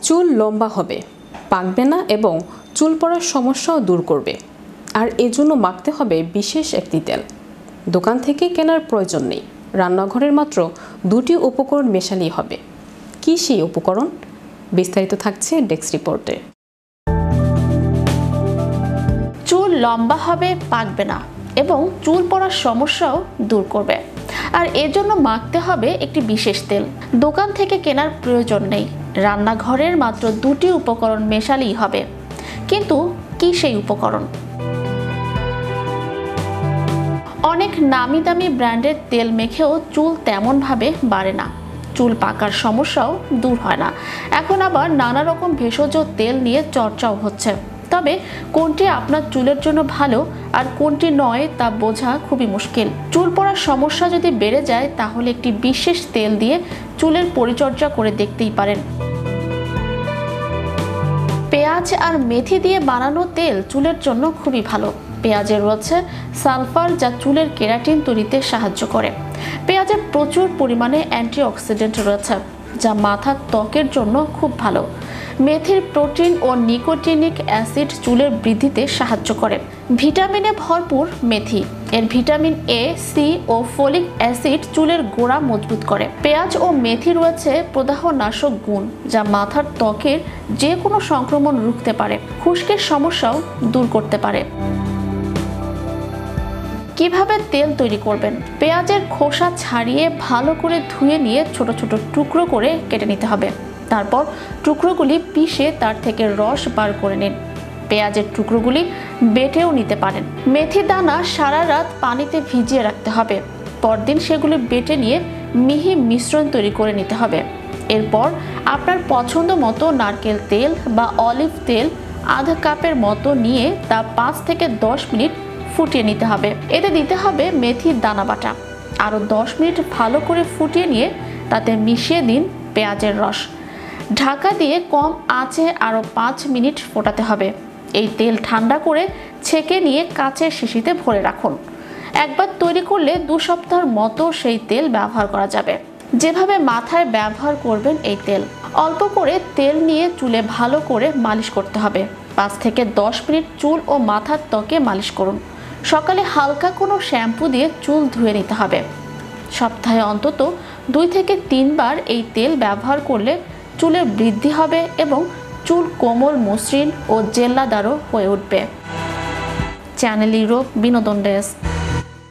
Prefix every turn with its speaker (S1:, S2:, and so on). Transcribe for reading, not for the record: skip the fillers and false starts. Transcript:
S1: চুল লম্বা হবে, পাকবে না এবং চুল পড়ার সমস্যাও দূর করবে। আর এজন্য মাখতে হবে বিশেষ একটি তেল। দোকান থেকে কেনার প্রয়োজন নেই, রান্নাঘরের মাত্র 2টি উপকরণ মেশালেই হবে। কী সেই উপকরণ? বিস্তারিত থাকছে ডেস্ক রিপোর্টে।
S2: চুল লম্বা হবে, পাকবে না এবং চুল পড়ার সমস্যাও দূর করবে। আর এর জন্য মাখতে হবে একটি বিশেষ তেল। দোকান থেকে কেনার প্রয়োজন নেই, রান্নাঘরের মাত্র 2টি উপকরণ মেশালেই হবে। কিন্তু কি সেই উপকরণ? অনেক নামি দামি ব্র্যান্ডের তেল মেখেও চুল তেমনভাবে বাড়ে না, চুল পাকার সমস্যাও দূর হয় না। এখন আবার নানা রকম ভেষজ তেল নিয়ে চর্চাও হচ্ছে। তবে কোনটি আপনার চুলের জন্য ভালো আর কোনটি নয় তা বোঝা খুবই মুশকিল। চুল পড়ার সমস্যা যদি বেড়ে যায় তাহলে একটি বিশেষ তেল দিয়ে চুলের পরিচর্যা করে দেখতেই পারেন। পেঁয়াজ আর মেথি দিয়ে বানানো তেল চুলের জন্য খুবই ভালো। পেঁয়াজে রয়েছে সালফার, যা চুলের কেরাটিন তৈরিতে সাহায্য করে। পেঁয়াজে প্রচুর পরিমাণে অ্যান্টিঅক্সিডেন্ট রয়েছে, যা মাথার ত্বকের জন্য খুব ভালো। মেথির প্রোটিন ও নিকোটিনিক অ্যাসিড চুলের বৃদ্ধিতে সাহায্য করে। ভিটামিনে ভরপুর মেথি, এর ভিটামিন এ, সি ও ফোলিক অ্যাসিড চুলের গোড়া মজবুত করে। পেঁয়াজ ও মেথি রয়েছে প্রদাহনাশক গুণ, যা মাথার ত্বকের যে কোনো সংক্রমণ রুখতে পারে, খুশকির সমস্যাও দূর করতে পারে। কিভাবে তেল তৈরি করবেন? পেঁয়াজের খোসা ছাড়িয়ে ভালো করে ধুয়ে নিয়ে ছোট ছোট টুকরো করে কেটে নিতে হবে। তারপর টুকরোগুলি পিষে তার থেকে রস বার করে নিন। পেঁয়াজের টুকরোগুলি বেটেও নিতে পারেন। মেথি দানা সারা রাত পানিতে ভিজিয়ে রাখতে হবে। পরদিন সেগুলি বেটে নিয়ে মিহি মিশ্রণ তৈরি করে নিতে হবে। এরপর আপনার পছন্দ মতো নারকেল তেল বা অলিভ তেল আধা কাপের মতো নিয়ে তা 5 থেকে 10 মিনিট ফুটিয়ে নিতে হবে। এতে দিতে হবে মেথির দানা বাটা। আরও 10 মিনিট ভালো করে ফুটিয়ে নিয়ে তাতে মিশিয়ে দিন পেঁয়াজের রস। ঢাকা দিয়ে কম আঁচে আরও 5 মিনিট ফোটাতে হবে। এই তেল ঠান্ডা করে ছেঁকে নিয়ে কাচের শিশিতে ভরে রাখুন। একবার তৈরি করলে 2 সপ্তাহের মতো সেই তেল ব্যবহার করা যাবে। যেভাবে মাথায় ব্যবহার করবেন এই তেল, অল্প করে তেল নিয়ে চুলে ভালো করে মালিশ করতে হবে। 5 থেকে 10 মিনিট চুল ও মাথার ত্বকে মালিশ করুন। সকালে হালকা কোনো শ্যাম্পু দিয়ে চুল ধুয়ে নিতে হবে। সপ্তাহে অন্তত 2 থেকে 3 বার এই তেল ব্যবহার করলে চুলের বৃদ্ধি হবে এবং চুল কোমল, মসৃণ ও জেল্লাদারও হয়ে উঠবে। চ্যানেল ইউরোপ বিনোদন ডেস্ক।